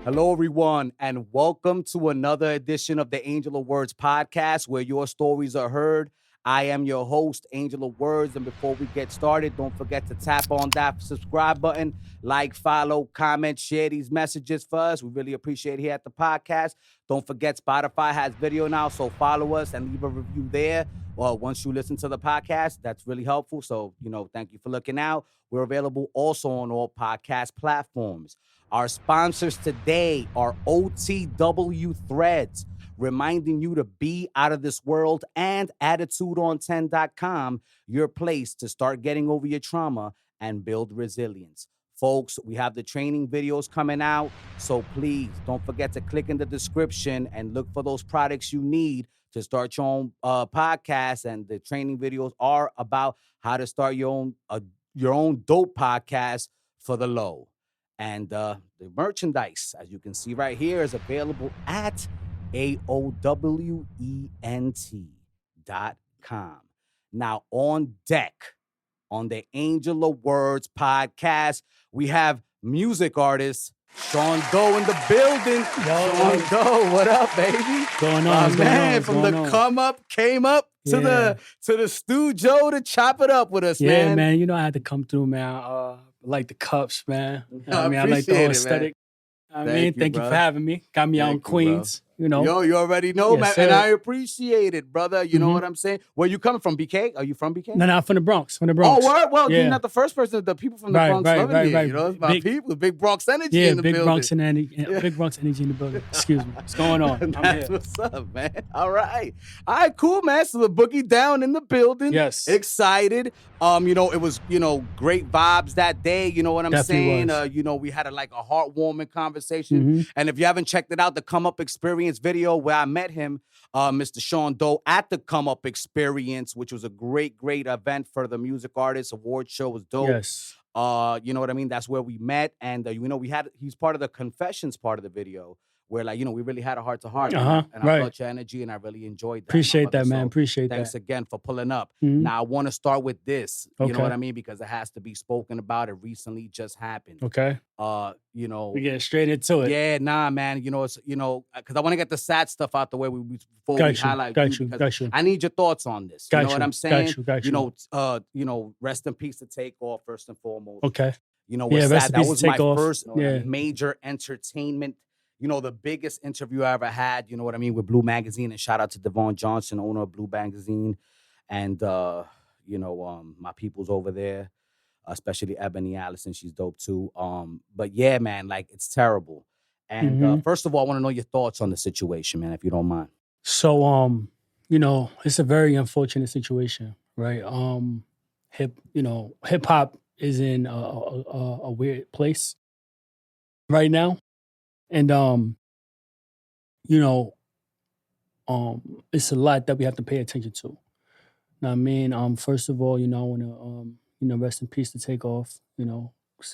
Hello, everyone, and welcome to another edition of the Angel of Words podcast, where your stories are heard. I am your host, Angel of Words, and before we get started, don't forget to tap on that subscribe button, like, follow, comment, share these messages for us. We really appreciate it here at the podcast. Don't forget, Spotify has video now, so follow us and leave a review there. Well, once you listen to the podcast, that's really helpful. So, thank you for looking out. We're available also on all podcast platforms. Our sponsors today are OTW Threads, reminding you to be out of this world, and AttitudeOn10.com, your place to start getting over your trauma and build resilience. Folks, we have the training videos coming out, so please don't forget to click in the description and look for those products you need to start your own podcast. And the training videos are about how to start your own dope podcast for the low. And the merchandise, as you can see right here, is available at AOWENT.com. Now, on deck, on the Angel of Words podcast, we have music artist Sean Doe in the building. Sean Doe, what up, baby? Going on, man, from the come up, came up to the studio to chop it up with us, man. Yeah, man. I had to come through, man. Like the cups, man. I like the whole aesthetic. Thank you for having me. Got me out in Queens. Yo, you already know, man. Sir. And I appreciate it, brother. You know what I'm saying? Where you coming from, BK? Are you from BK? No, I'm from the Bronx. Oh, what? Well, you're not the first person. The people from the Bronx loving you. You know, it's my people. Big Bronx energy in the building. Big Bronx energy in the building. Excuse me. What's going on? That's what's up, man. All right, cool, man. So the boogie down in the building. Yes. Excited. It was, great vibes that day. You know what I'm saying? We had a heartwarming conversation. And if you haven't checked it out, the Come Up Experience video where I met him, Mr. Sean Doe, at the Come Up Experience, which was a great event for the Music Artists Award show. Was dope. Yes. You know what I mean? That's where we met. And, he's part of the confessions part of the video, where we really had a heart to heart. And I felt your energy and I really enjoyed that. Appreciate that, man. Appreciate that. Thanks again for pulling up. Now I want to start with this. You know what I mean? Because it has to be spoken about. It recently just happened. Okay. We get straight into it. Yeah, nah, man. Because I want to get the sad stuff out the way before we highlight. Got you. I need your thoughts on this. You know what I'm saying? Got you. Rest in peace to TAKEOFF first and foremost. Okay. Sad. That was my first major entertainment. The biggest interview I ever had, you know what I mean, with Blue Magazine, and shout out to Devon Johnson, owner of Blue Magazine, and, my people's over there, especially Ebony Allison. She's dope too. But yeah, man, it's terrible. And first of all, I want to know your thoughts on the situation, man, if you don't mind. So, it's a very unfortunate situation, right? Hip hop is in a weird place right now. And, it's a lot that we have to pay attention to. Know what I mean? First of all, I want to, rest in peace to TAKEOFF,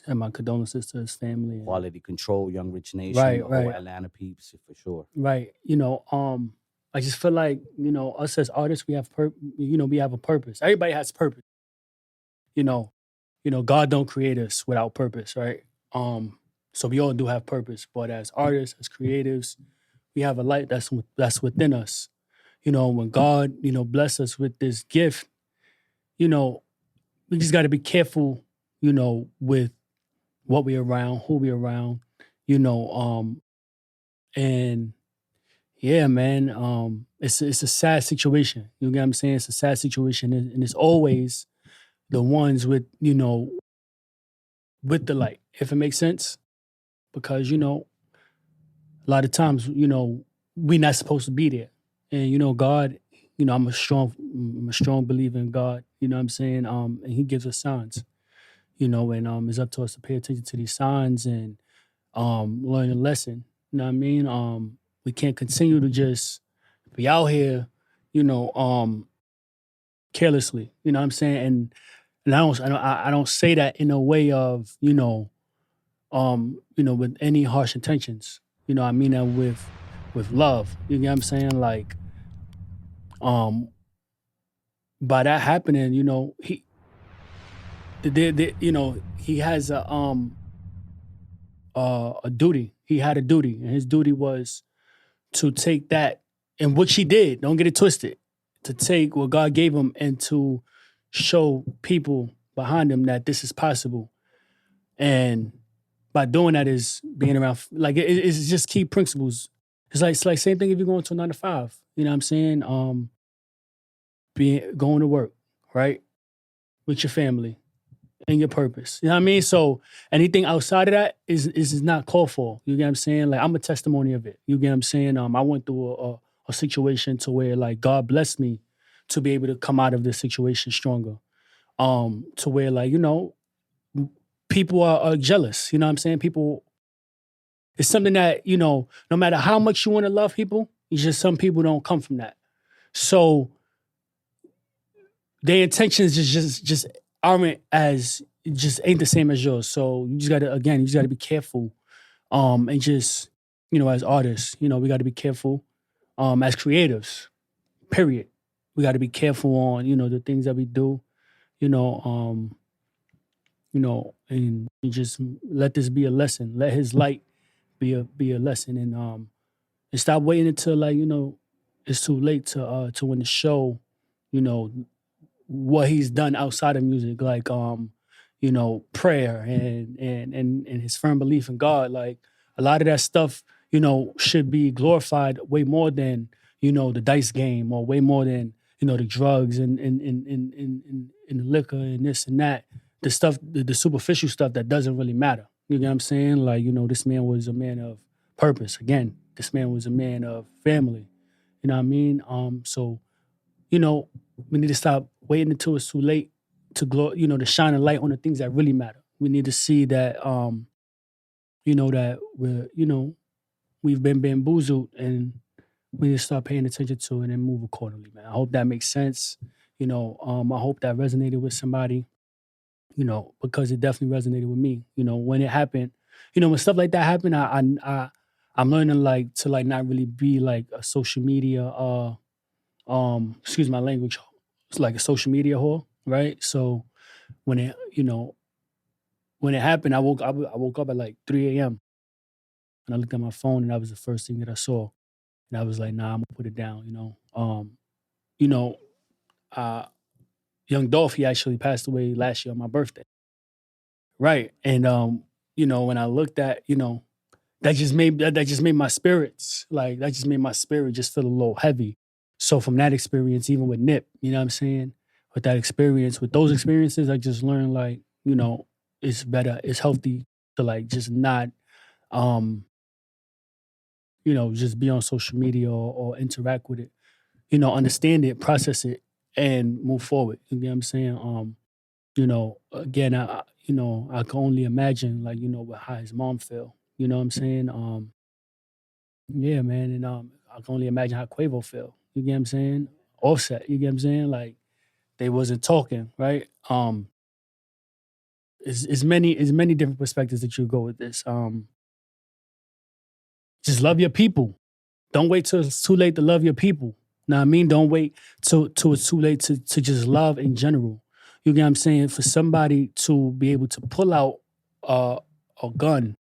and my condolences to his family. Quality Control, Young Rich Nation, right. Atlanta peeps, for sure. Right. I just feel like, us as artists, we have we have a purpose. Everybody has purpose. God don't create us without purpose, right? So we all do have purpose, but as artists, as creatives, we have a light that's within us. When God, bless us with this gift, we just got to be careful, with what we're around, who we're around, and yeah, man, it's a sad situation. You get what I'm saying? It's a sad situation, and it's always the ones with, with the light, if it makes sense. Because, a lot of times, we're not supposed to be there. And, God, I'm a strong believer in God, you know what I'm saying? And he gives us signs, and it's up to us to pay attention to these signs and learn a lesson. You know what I mean? We can't continue to just be out here, carelessly, you know what I'm saying? And I don't say that in a way of, with any harsh intentions. I mean that with love. You know what I'm saying? By that happening, he has a a duty. He had a duty, and his duty was to take that, and which he did. Don't get it twisted. To take what God gave him and to show people behind him that this is possible. And by doing that is being around, like it's just key principles. It's like same thing if you're going to a 9 to 5. You know what I'm saying? Going to work, right, with your family and your purpose. You know what I mean? So anything outside of that is not called for. You get what I'm saying? Like I'm a testimony of it. You get what I'm saying? I went through a situation to where like God blessed me to be able to come out of this situation stronger. To where like, people are jealous. You know what I'm saying? People, it's something that, no matter how much you want to love people, it's just some people don't come from that. So their intentions just aren't as, just ain't the same as yours. So you just gotta be careful. And just, as artists, we gotta be careful. As creatives, period. We gotta be careful on, the things that we do, and just let this be a lesson. Let his light be a lesson, and stop waiting until like it's too late to win the show. What he's done outside of music, like prayer and his firm belief in God. Like a lot of that stuff, should be glorified way more than the dice game, or way more than the drugs and the liquor and this and that. The stuff, the superficial stuff that doesn't really matter. You know what I'm saying? Like, this man was a man of purpose. Again, this man was a man of family. You know what I mean? So, we need to stop waiting until it's too late to shine a light on the things that really matter. We need to see that, that we've been bamboozled, and we need to start paying attention to it and move accordingly, man. I hope that makes sense. I hope that resonated with somebody, because it definitely resonated with me. When it happened, when stuff like that happened, I'm learning like to like not really be like a social media, excuse my language, it's like a social media whore, right? So when it happened, I woke up at like 3 a.m. and I looked at my phone, and that was the first thing that I saw, and I was like, nah, I'm gonna put it down. You know, uh, young Dolph, he actually passed away last year on my birthday, right? And when I looked at, that just made my spirits, like that just made my spirit just feel a little heavy. So from that experience, even with Nip, you know what I'm saying? With that experience, with those experiences, I just learned like, it's better, it's healthy to like just not just be on social media, or interact with it, understand it, process it, and move forward. You know what I'm saying? Again, I can only imagine like, how his mom feel. You know what I'm saying? Yeah, man, and I can only imagine how Quavo feel. You get what I'm saying? Offset, you get what I'm saying? Like they wasn't talking, right? Is many different perspectives that you go with this. Just love your people. Don't wait till it's too late to love your people. Know what I mean? Don't wait till it's too late to just love in general. You get what I'm saying? For somebody to be able to pull out a gun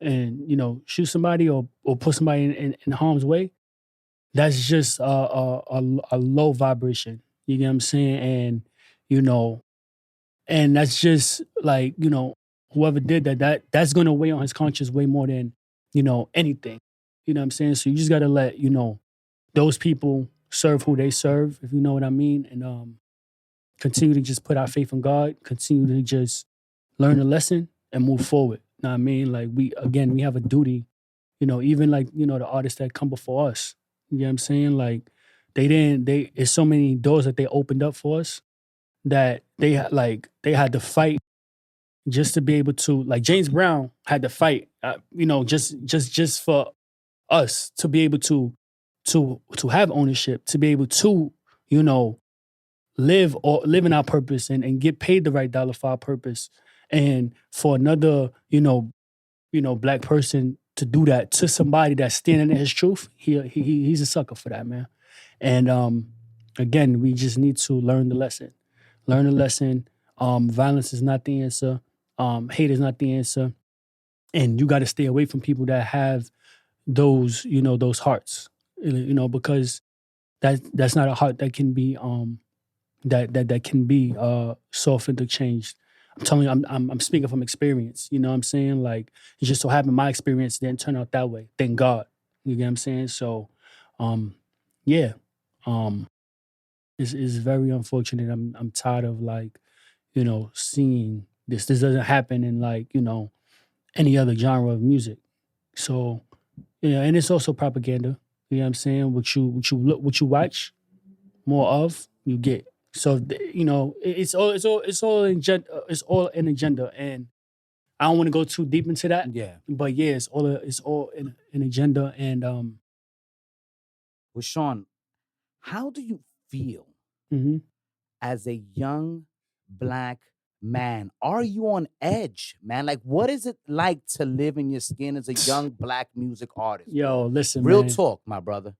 and shoot somebody, or put somebody in harm's way, that's just a low vibration. You get what I'm saying? And and that's just like whoever did that's gonna weigh on his conscience way more than anything. You know what I'm saying? So you just gotta let those people serve who they serve, if you know what I mean, and continue to just put our faith in God, continue to just learn a lesson and move forward. Know what I mean? Like we have a duty, even like, the artists that come before us. You know what I'm saying? Like it's so many doors that they opened up for us that they had to fight just to be able to, like James Brown had to fight, just for us to be able to have ownership, to be able to, live in our purpose and get paid the right dollar for our purpose. And for another, black person to do that to somebody that's standing in his truth, he's a sucker for that, man. And again, we just need to learn the lesson. Learn the lesson. Violence is not the answer. Hate is not the answer. And you got to stay away from people that have those, those hearts, because that's not a heart that can be that can be softened or changed. I'm telling you, I'm speaking from experience. You know what I'm saying? Like, it just so happened my experience didn't turn out that way. Thank God. You get what I'm saying? So, yeah, um, it's very unfortunate. I'm tired of, like, seeing this. This doesn't happen in, like, any other genre of music. So, yeah, and it's also propaganda. You know what I'm saying? What you watch more of, you get. So, it's all an agenda, and I don't want to go too deep into that. Yeah. But yeah, it's all an agenda, and Well, Sean, how do you feel mhm. as a young black man? Are you on edge, man? Like, what is it like to live in your skin as a young black music artist? Yo, listen, Real man. talk, my brother.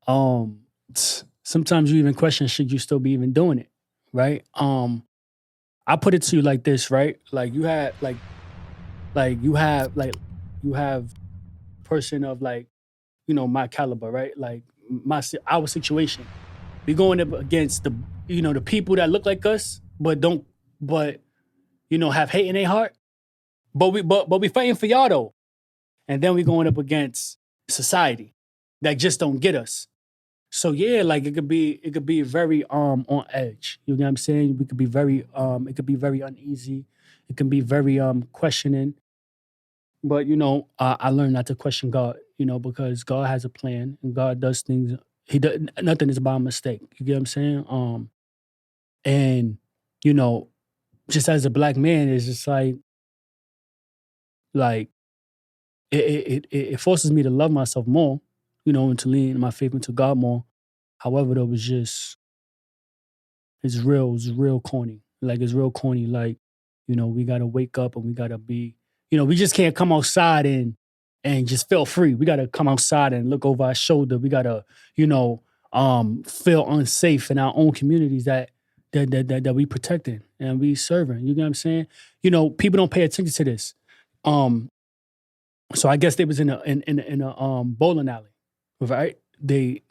Sometimes you even question, should you still be even doing it, right? I put it to you like this, right? Like, you have person of, like, my caliber, right? Like, our situation. We going up against the people that look like us, but don't, but have hate in their heart. But we fighting for y'all though. And then we going up against society that just don't get us. So yeah, like, it could be very on edge. You know what I'm saying? We could be very it could be very uneasy. It can be very questioning. But I learned not to question God, because God has a plan and God does things. He does Nothing is by mistake. You get what I'm saying? And just as a black man, it's just like it forces me to love myself more, and to lean my faith into God more. However, though, it's real corny. Like, it's real corny. Like, we gotta wake up and we gotta be, we just can't come outside and just feel free. We gotta come outside and look over our shoulder. We gotta, feel unsafe in our own communities that we protecting and we serving. You get what I'm saying? People don't pay attention to this. So I guess they was in a bowling alley, right? They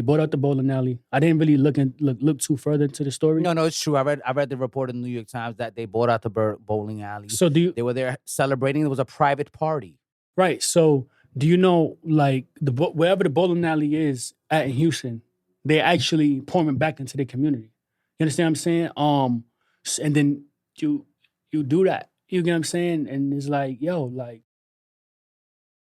bought out the bowling alley. I didn't really look too further into the story. No, it's true. I read the report in the New York Times that they bought out the bowling alley. So they were there celebrating. It was a private party. Right. So do you know, like, wherever the bowling alley is at in Houston, they actually pouring back into the community. You understand what I'm saying? And then you do that. You get what I'm saying? And it's like, yo, like,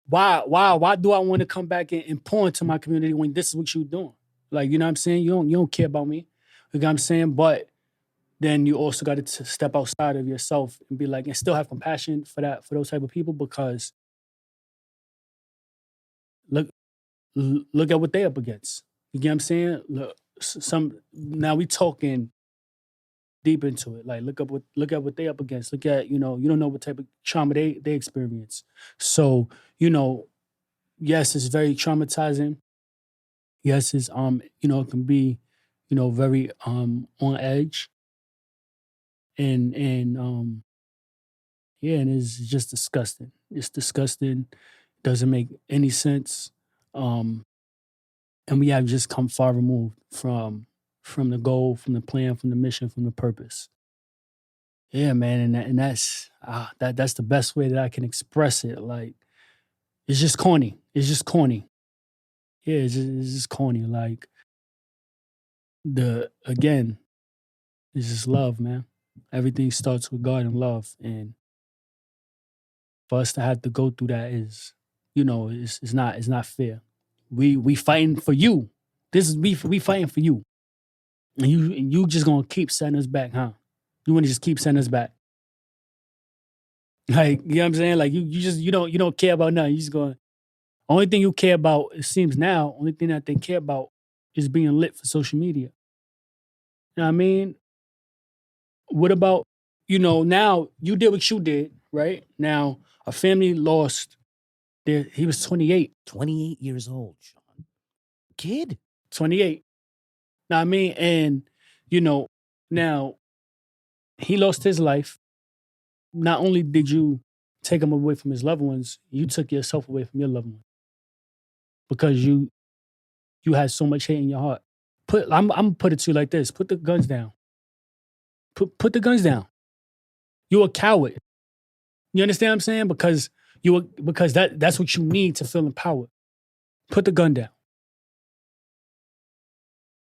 why do I want to come back and pour into my community when this is what you're doing? Like, you know what I'm saying? You don't care about me. You know what I'm saying? But then you also got to step outside of yourself and be like, and still have compassion for those type of people, because look at what they up against. You get what I'm saying? Look, now we talking deep into it. Like, look at what they up against. Look at, you don't know what type of trauma they experience. So, yes, it's very traumatizing. Yes, it's it can be, very on edge. And yeah, and it's just disgusting. It's disgusting. Doesn't make any sense. And we have just come far removed from the goal, from the plan, from the mission, from the purpose. Yeah, man, and that's the best way that I can express it. Like, it's just corny. It's just corny. Yeah, it's just corny. Like, again, it's just love, man. Everything starts with God and love, and for us to have to go through that is, it's not fair. We fighting for you. This is we fighting for you. And you just gonna keep sending us back, huh? You wanna just keep sending us back. Like, you know what I'm saying? Like, you don't care about nothing. You just going, only thing you care about, it seems now, only thing that they care about is being lit for social media. You know what I mean? What about, now you did what you did, right? Now a family lost he was 28. 28 years old, Sean. Kid. 28. Now I mean, and now he lost his life. Not only did you take him away from his loved ones, you took yourself away from your loved one because you had so much hate in your heart. I'm gonna put it to you like this: put the guns down. Put the guns down. You're a coward. You understand what I'm saying? Because that's what you need to feel empowered. Put the gun down.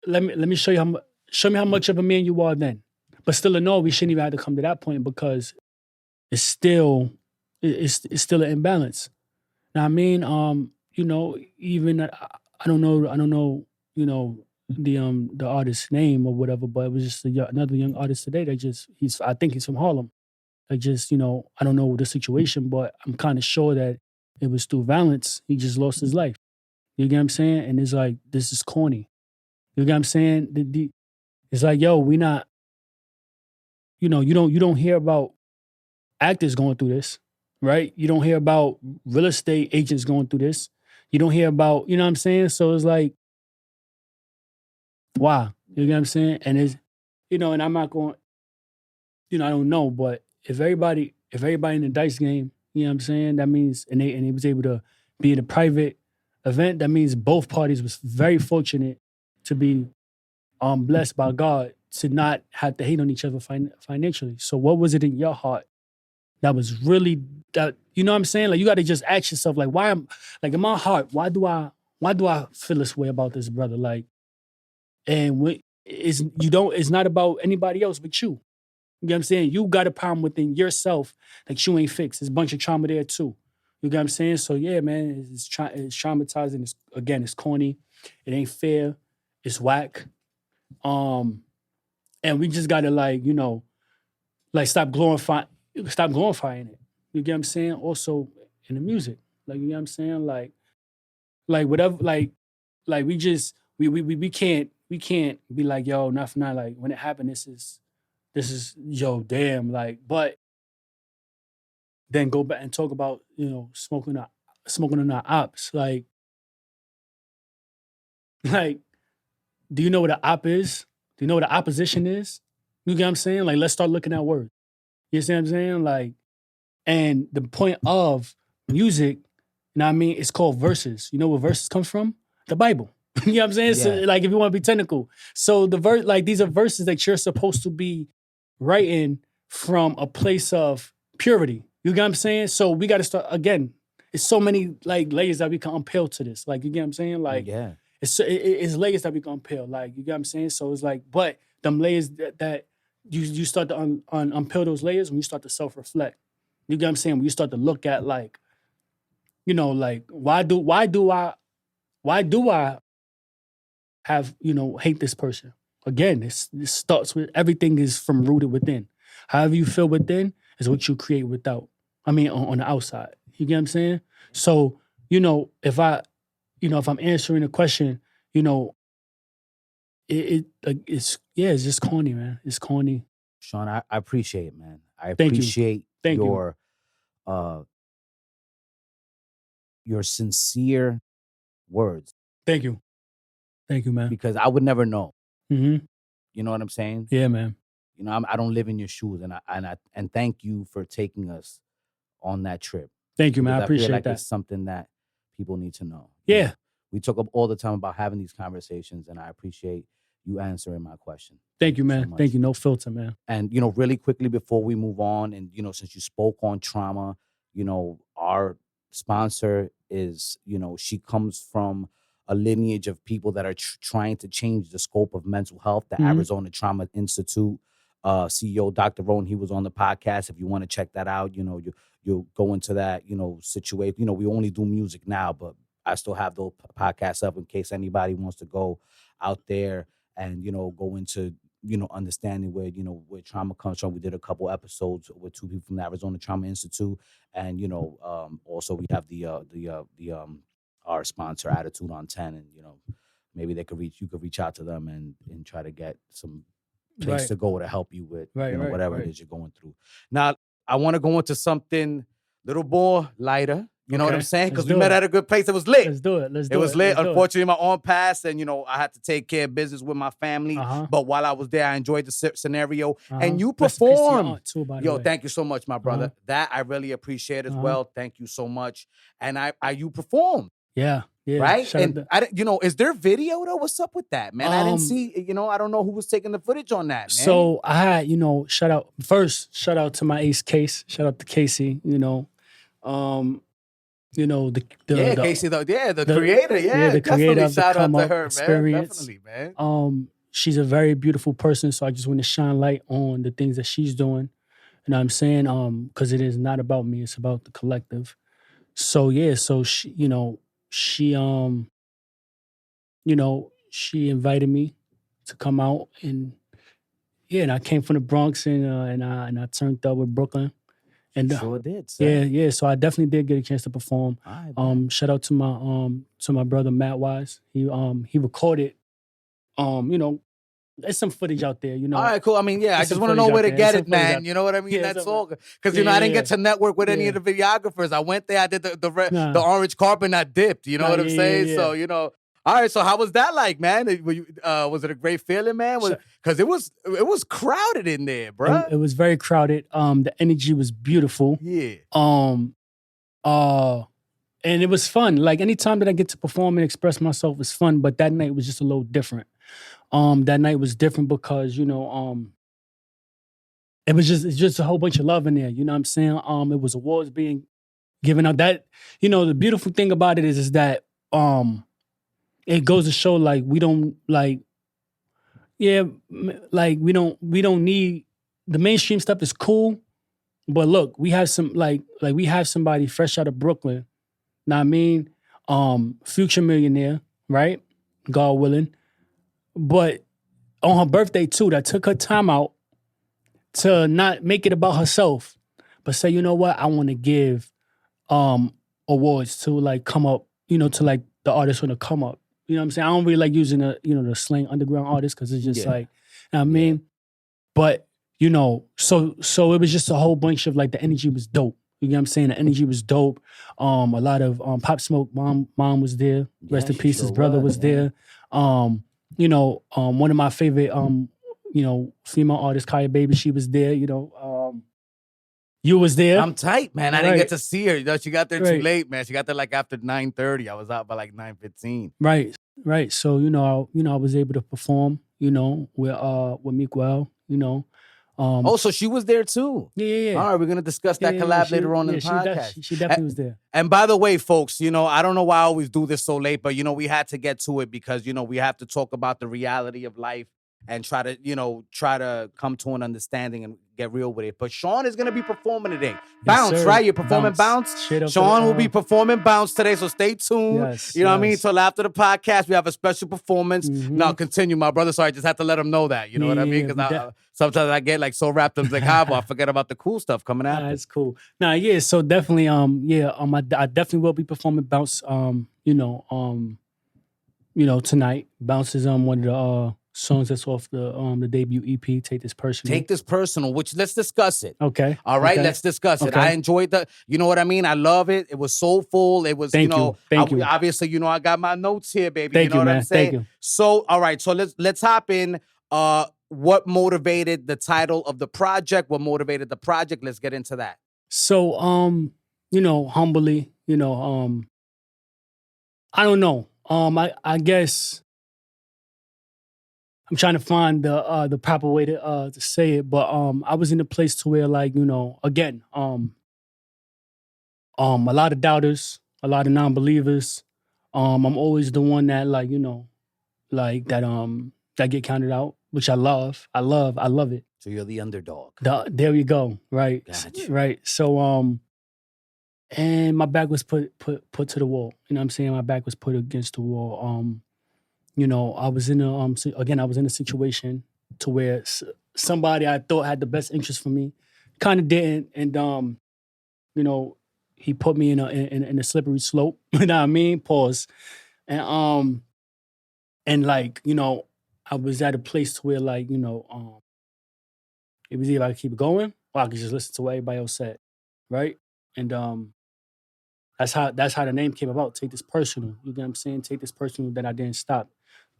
Let me show you how much of a man you are then. But still in all, we shouldn't even have to come to that point because it's still still an imbalance. Now I mean, even I don't know, the artist's name or whatever, but it was just another young artist today that I think he's from Harlem. I don't know the situation, but I'm kind of sure that it was through violence. He just lost his life. You get what I'm saying? And it's like, this is corny. You get what I'm saying? It's like, yo, we not, you don't hear about actors going through this, right? You don't hear about real estate agents going through this. You don't hear about, you know what I'm saying? So it's like, why? You get what I'm saying? And it's, and I'm not going, I don't know, but if everybody in the dice game, you know what I'm saying, that means, and they was able to be in a private event, that means both parties was very fortunate to be blessed by God to not have to hate on each other financially. So what was it in your heart that was really, that, you know what I'm saying? Like, you got to just ask yourself, like, in my heart, why do I feel this way about this brother? Like, and it's not about anybody else but you. You know what I'm saying? You got a problem within yourself that you ain't fixed. There's a bunch of trauma there too. You know what I'm saying? So yeah, man, it's traumatizing. It's corny. It ain't fair. It's whack. And we just gotta stop glorifying it. You get what I'm saying? Also in the music. Like, you know what I'm saying? Like whatever, like we can't be like, yo, not for not, like, when it happened, this is yo, damn, like, but then go back and talk about, smoking on our ops. Like, do you know what an op is? Do you know what an opposition is? You get what I'm saying? Like, let's start looking at words. You see what I'm saying? Like, and the point of music, you know what I mean? It's called verses. You know where verses come from? The Bible. You know what I'm saying? Yeah. So, like, if you want to be technical. So these are verses that you're supposed to be writing from a place of purity. You get what I'm saying? So we got to start, again, it's so many, like, layers that we can unpeel to this. Like, you get what I'm saying? Like, yeah. It's layers that we can unpeel. Like, you get what I'm saying? So it's like, but them layers that you start to unpeel those layers when you start to self-reflect. You get what I'm saying? When you start to look at, like, like, why do I have, hate this person? Again, this starts with, everything is from rooted within. However you feel within is what you create without. I mean, on the outside. You get what I'm saying? So, if I'm answering a question, it's just corny, man. It's corny. Sean, I appreciate it, man. I Thank you. appreciate Thank your sincere words. Thank you, man. Because I would never know. Mm-hmm. You know what I'm saying? Yeah, man. I don't live in your shoes, and thank you for taking us on that trip. Thank you, man. I appreciate feel like that. It's something that people need to know. Yeah. We talk up all the time about having these conversations, and I appreciate you answering my question. Thank you, man. So much. Thank you. No filter, man. And, really quickly before we move on, and, since you spoke on trauma, our sponsor is, she comes from a lineage of people that are trying to change the scope of mental health, the Arizona Trauma Institute. CEO Dr. Rohn, he was on the podcast. If you want to check that out, you'll go into that, situation. We only do music now, but I still have those podcasts up in case anybody wants to go out there and, go into, understanding where trauma comes from. We did a couple episodes with two people from the Arizona Trauma Institute. And, also we have our sponsor, Attitude on 10. And, maybe you could reach out to them and try to get some place to go to help you with whatever it is you're going through. Now, I want to go into something little more lighter. You know what I'm Okay, saying? let's Because we do met it. at a good place. It was lit. Let's do it. Let's It do was it. lit. Let's do it. Unfortunately, my aunt passed, and I had to take care of business with my family. Uh-huh. But while I was there, I enjoyed the scenario. Uh-huh. And you Rest in peace to your performed. aunt too, by the Yo, way. thank you so much, my brother. Uh-huh. That I really appreciate as Uh-huh. well. Thank you so much. And you performed. Yeah. Right? Shout out And is there video though? What's up with that, man? I didn't see, I don't know who was taking the footage on that, man. So I had, shout out to my ace Case. Shout out to Casey, the Casey, the creator, the creator of the shout out Come to Up her, experience. man. Definitely, man. She's a very beautiful person, so I just want to shine light on the things that she's doing. You know what I'm saying? Because it is not about me, it's about the collective. So so she invited me to come out, and and I came from the Bronx, and I turned up with Brooklyn. And sure did. Sir. Yeah. So I definitely did get a chance to perform. Shout out to my brother Matt Wise. He recorded. There's some footage out there. All right, cool. I mean, I just want to know where to get it, man. You know what I mean? That's all. Because I didn't get to network with any of the videographers. I went there. I did the orange carpet, and I dipped. You know what I'm saying? Yeah. So All right, so how was that like, man? Was it a great feeling, man? Because it was crowded in there, bro. It was very crowded. The energy was beautiful. Yeah. And it was fun. Like anytime that I get to perform and express myself is fun, but that night was just a little different. That night was different because, it was just a whole bunch of love in there. You know what I'm saying? It was awards being given out. That, the beautiful thing about it is that it goes to show like we don't we don't need the mainstream stuff is cool, but look, we have some we have somebody fresh out of Brooklyn. Know what I mean? Future millionaire, right? God willing. But on her birthday too, that took her time out to not make it about herself, but say, you know what, I want to give awards to come up, to the artists want to come up. You know what I'm saying? I don't really like using the slang underground artists because it's just I mean, but so it was just a whole bunch of the energy was dope. You know what I'm saying? The energy was dope. A lot of Pop Smoke mom was there. Rest in peace, his brother was there. One of my favorite female artists, Kaya Baby, she was there. You was there. I'm tight, man. I didn't get to see her. She got there too late, man. She got there after 9:30. I was out by 9:15. Right. So I was able to perform. With MIQÄA. So she was there too. Yeah. All right, we're gonna discuss that collab later on in the podcast. She definitely was there. And by the way, folks, I don't know why I always do this so late, but we had to get to it because we have to talk about the reality of life and try to come to an understanding and get real with it. But Sean is gonna be performing today. Bounce, right? You're performing Bounce. Sean will be performing Bounce today, so stay tuned. Yes, what I mean? Till after the podcast, we have a special performance. Mhm. Now continue, my brother. So I just have to let him know that. You know what I mean? Because sometimes I get so wrapped up I forget about the cool stuff coming out. That's cool. So definitely, I definitely will be performing Bounce. Tonight. Bounce is one of the songs that's off the debut EP. Take This Personal. Which let's discuss it. Okay. All right, okay. Let's discuss it. Okay. I enjoyed you know what I mean? I love it. It was soulful. It was, Thank you. Obviously, I got my notes here, baby. Thank you know what man. I'm saying? Thank you. So, all right, so let's hop in. What motivated the title of the project? What motivated the project? Let's get into that. So, humbly, I don't know. I guess I'm trying to find the proper way to say it, but I was in a place to where again, a lot of doubters, a lot of non-believers. I'm always the one that that get counted out, which I love. I love it. So you're the underdog. There we go. Right. Gotcha. Right. So and my back was put to the wall. You know what I'm saying? My back was put against the wall. I was in a situation to where somebody I thought had the best interest for me kind of didn't, and he put me in a slippery slope. You know what I mean? Pause. And I was at a place to where it was either I could keep going or I could just listen to what everybody else said, right? And That's how the name came about. Take this personal. You get what I'm saying? Take this personal that I didn't stop.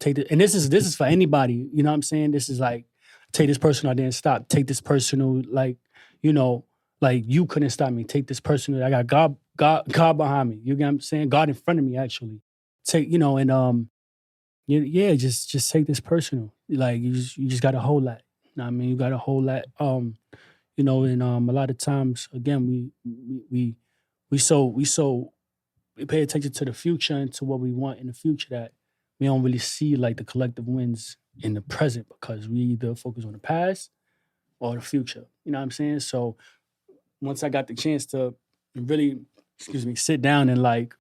And this is for anybody. You know what I'm saying? This is like, take this personal I didn't stop. Take this personal, like, you know, like you couldn't stop me. Take this personal. I got God behind me. You get what I'm saying? God in front of me, actually. Take, you know, and yeah, just take this personal. Like you just gotta hold that. You know what I mean? You gotta hold that. You know, and a lot of times, again, we pay attention to the future and to what we want in the future, that we don't really see like the collective wins in the present, because we either focus on the past or the future. You know what I'm saying? So once I got the chance to really, sit down and like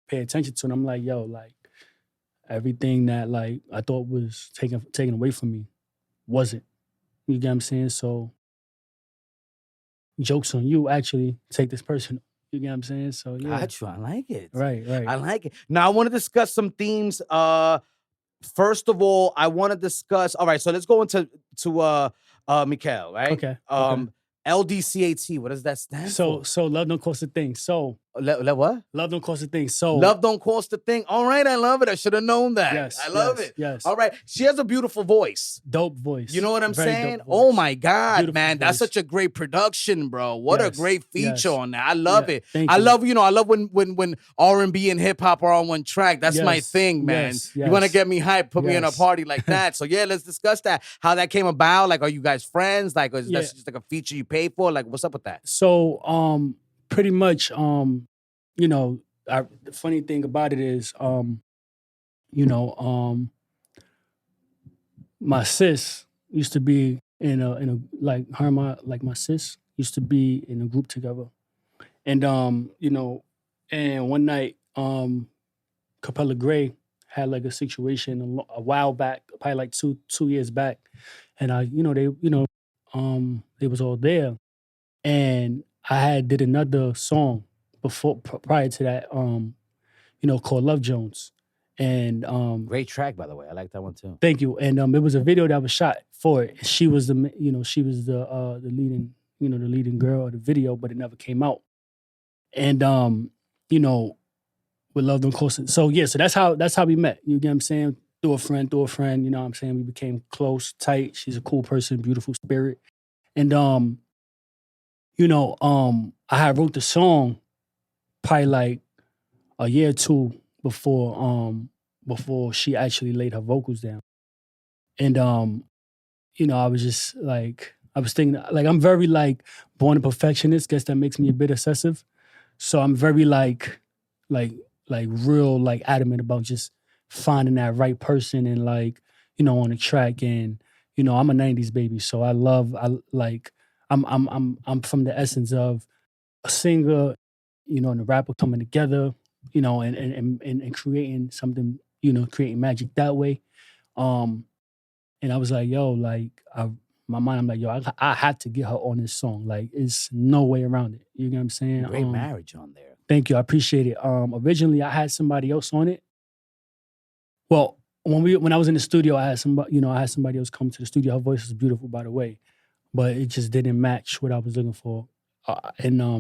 pay attention to it, I'm like, yo, like everything that like I thought was taken away from me wasn't. You get what I'm saying? So joke's on you, actually. Take this personal. You get what I'm saying? So yeah. Got you. I like it. Right. I like it. Now I want to discuss some themes. First of all, I want to discuss. All right, so let's go into MIQÄA, right? Okay. LDCAT. What does that stand for? So love don't cost a thing. So what? love don't cost a thing. So Love don't cost a thing. All right, I love it. I should have known that. Yes, I love it. Yes. All right. She has a beautiful voice. Dope voice. You know what I'm Very saying? dope Oh voice. my God, Beautiful man. That's voice. such a great production, bro. What a Yes, great feature yes. on that. I love Yeah, it. thank I you. love when R&B and hip hop are on one track. That's my Yes, thing, man. yes, You want to yes. get me hyped, put me in a Yes. party like that. So yeah, let's discuss that. How that came about. Like, are you guys friends? Like, is that Yeah. just like a feature you pay for? Like, what's up with that? So pretty much you know, the funny thing about it is you know, my sis used to be in a like her and my sis used to be in a group together. And you know, and one night Capella Gray had like a situation a while back, probably like two years back. And they was all there. And I had did another song prior to that, called Love Jones. And Great track, by the way. I like that one too. thank you. And it was a video that was shot for it. She was the leading girl of the video, but it never came out. And with Love Don't Cost It. So yeah, so that's how we met. You get what I'm saying? Through a friend, you know what I'm saying? We became close, tight. She's a cool person, beautiful spirit. And I had wrote the song probably like a year or two before she actually laid her vocals down. And I was just like, I was thinking, like, I'm very like born a perfectionist. Guess that makes me a bit obsessive. So I'm very like real like adamant about just finding that right person and like, on the track. And I'm a 90s baby, so I'm from the essence of a singer, and a rapper coming together, and creating something, creating magic that way. And I was like, yo, like, my mind, I'm like, yo, I had to get her on this song. Like, it's no way around it. You know what I'm saying? Great marriage on there. Thank you. I appreciate it. Originally, I had somebody else on it. Well, when I was in the studio, I had somebody else come to the studio. Her voice is beautiful, by the way, but it just didn't match what I was looking for. And I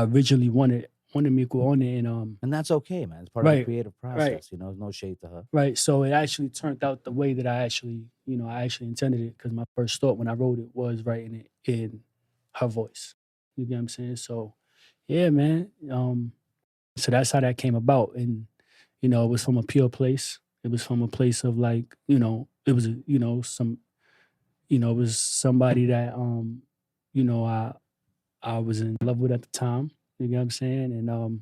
originally wanted MIQÄA on it, and that's okay, man. It's part of the creative process. Right. No shade to her. Right. So it actually turned out the way that I actually intended it, because my first thought when I wrote it was writing it in her voice. You get what I'm saying? So yeah, man. So that's how that came about. And, it was from a pure place. It was from a place of like, it was, it was somebody that, I was in love with at the time. You get what I'm saying? And,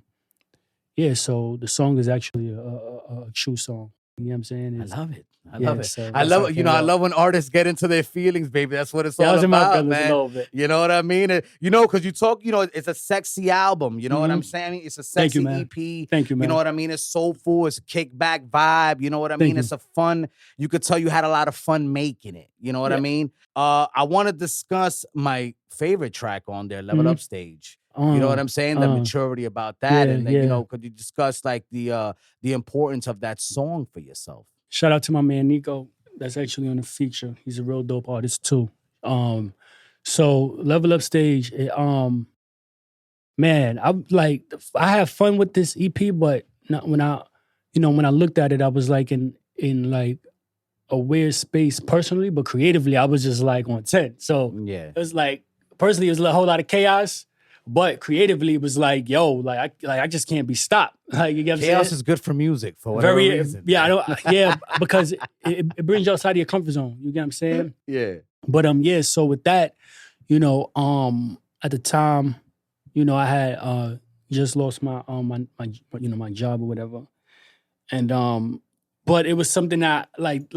yeah, so the song is actually a true song. You know what I'm saying? I love it. I Yeah, love it. so I that's love how it. it You came know, I about. love when artists get into their feelings, baby. That's what it's Yeah, I all was in my about, feelings a man. little bit. You know what I mean? Because you talk, it's a sexy album. You know what I'm saying? It's a Thank you, sexy man. EP. Thank you, man. You know what I mean? It's soulful. It's a kickback vibe. You know what I mean? Thank you. It's a fun. You could tell you had a lot of fun making it. You know what I Yeah. mean? I want to discuss my favorite track on there, Level Up Stage. You know what I'm saying? The maturity about that, yeah, and then, yeah. could you discuss like the importance of that song for yourself? Shout out to my man Nico. That's actually on the feature. He's a real dope artist too. So Level Up Stage, Man, I have fun with this EP, but not when I looked at it, I was like in like a weird space personally, but creatively, I was just like on 10. So Yeah. it was like, personally, it was a whole lot of chaos, but creatively, it was like, yo, like I just can't be stopped. Like, you get what I'm saying? Chaos is good for music for whatever reason. Yeah, because it brings you outside of your comfort zone. You get what I'm saying? Yeah. But yeah, so with that, at the time, I had just lost my my job or whatever. And but it was something that like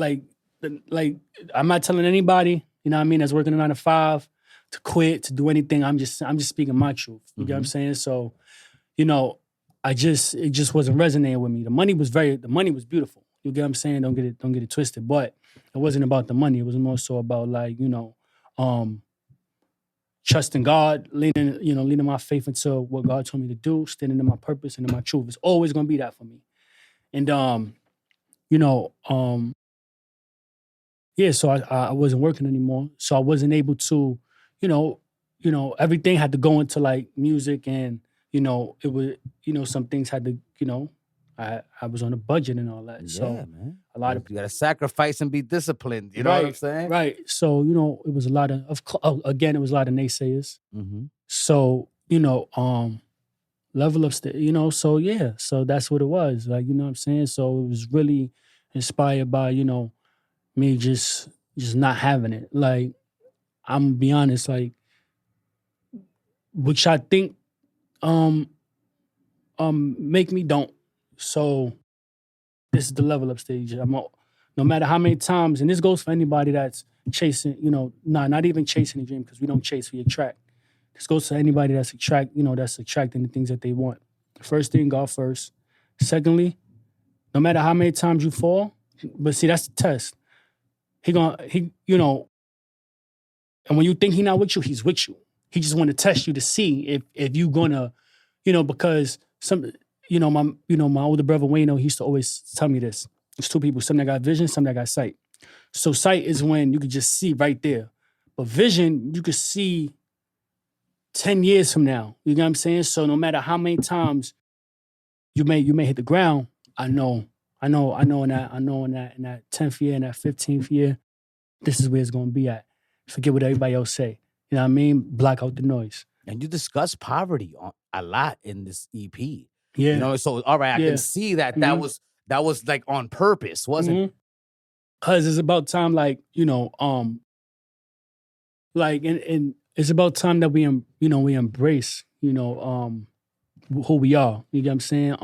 I'm not telling anybody, you know what I mean, that's working a 9 to 5 to quit, to do anything. I'm just speaking my truth. You get what I'm saying? So, it just wasn't resonating with me. The money was beautiful. You get what I'm saying? Don't get it twisted. But it wasn't about the money. It was more so about like, trusting God, leaning my faith into what God told me to do, standing in my purpose and in my truth. It's always gonna be that for me. And yeah, so I wasn't working anymore. So I wasn't able to, everything had to go into like music, and it was, some things had to, I was on a budget and all that. Yeah, so man. a lot of You gotta sacrifice and be disciplined. You know what I'm saying? Right. So, it was a lot again, it was a lot of naysayers. Mm-hmm. So, level up, so yeah, so that's what it was. Like, you know what I'm saying? So it was really inspired by, me just not having it. Like, I'm gonna be honest, like, which I think make me don't. So this is the level up stage. No matter how many times, and this goes for anybody that's chasing, not even chasing a dream, because we don't chase, we attract. This goes to anybody that's attracting the things that they want. First thing, God first. Secondly, no matter how many times you fall, but see, that's the test. And when you think he's not with you, he's with you. He just want to test you to see if you gonna, because my older brother Wayno, he used to always tell me this. There's two people, some that got vision, some that got sight. So sight is when you could just see right there. But vision, you could see 10 years from now. You know what I'm saying? So no matter how many times you may hit the ground, I know in that 10th year, in that 15th year, this is where it's gonna be at. Forget what everybody else say. You know what I mean? Block out the noise. And you discuss poverty a lot in this EP. Yeah. So all right, I can see that that was like on purpose, wasn't it? Cause it's about time, like, like, and it's about time that we embrace, who we are. You get what I'm saying?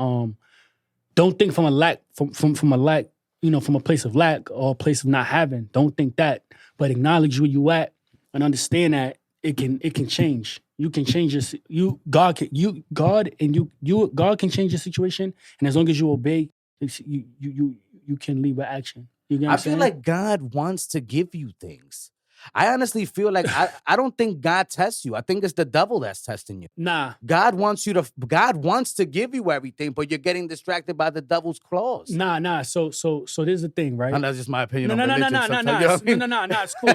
Don't think from a lack, from a lack, from a place of lack or a place of not having. Don't think that, but acknowledge where you at and understand that it can change. You can change God can change your situation, and as long as you obey, you can leave with action. You get what I'm saying? I feel like God wants to give you things. I honestly feel like I don't think God tests you. I think it's the devil that's testing you. Nah. God wants to give you everything, but you're getting distracted by the devil's claws. Nah. So there's the thing, right? And that's just my opinion. No. It's cool. I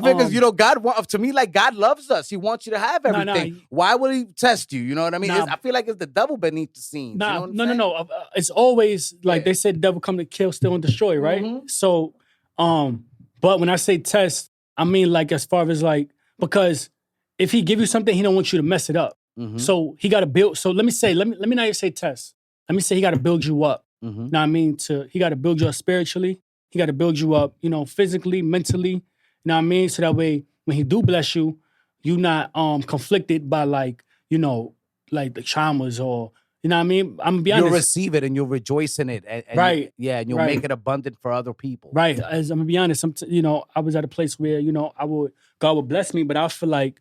think because God to me, like, God loves us. He wants you to have everything. Why would he test you? You know what I mean? I feel like it's the devil beneath the scenes. No. It's always like they said, the devil come to kill, steal, and destroy, right? Mm-hmm. So but when I say test, I mean like as far as like, because if he give you something, he don't want you to mess it up. Mm-hmm. So he got to build. So let me not even say test. Let me say he got to build you up. Mm-hmm. Know what I mean? He got to build you up spiritually. He got to build you up, physically, mentally. You know what I mean? So that way, when he do bless you, you not conflicted by like the traumas or. You know what I mean? I'm gonna be honest. You'll receive it and you'll rejoice in it. And right. And you'll make it abundant for other people. Right. As I'm gonna be honest, I was at a place where, God would bless me, but I feel like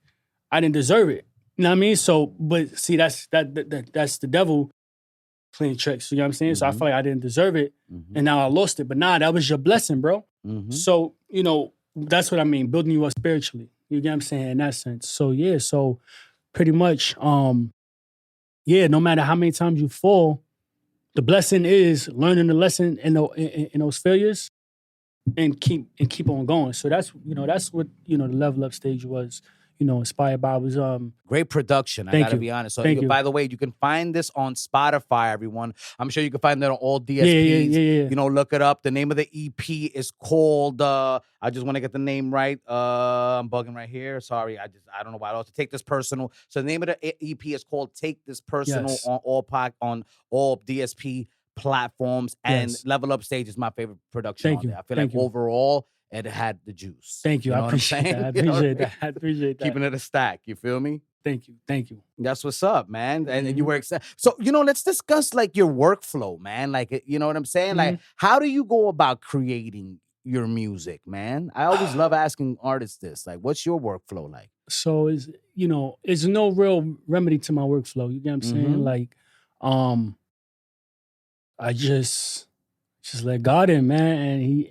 I didn't deserve it. You know what I mean? So, but see, that's the devil playing tricks. You know what I'm saying? Mm-hmm. So I feel like I didn't deserve it, and now I lost it. But that was your blessing, bro. Mm-hmm. So, that's what I mean, building you up spiritually. You get what I'm saying? In that sense. So yeah, so pretty much, no matter how many times you fall, the blessing is learning the lesson in those failures and keep on going. So that's what the level up stage was. inspired by was great production. I Thank gotta you. be honest. So, Thank you. by the way, you can find this on Spotify. Everyone, I'm sure you can find it on all DSPs. Yeah. You know, look it up. The name of the EP is called. I just want to get the name right. I'm bugging right here. Sorry, I don't know why. I also take this personal. So the name of the EP is called "Take This Personal" Yes. on all DSP platforms. And Yes. Level Up Stage is my favorite production Thank on you. there. I feel Thank like you. overall it had the juice. Thank you. I know what I'm appreciate saying? that. I You know what I appreciate mean? that. I appreciate that. Keeping it a stack. You feel me? Thank you. Thank you. That's what's up, man. And you Mhm. were excited. So, let's discuss like your workflow, man. Like, you know what I'm saying? Like, how do you go about creating your music, man? I always love asking artists this. Like, what's your workflow like? So it's no real remedy to my workflow. You get what I'm saying? Like, I just let God in, man,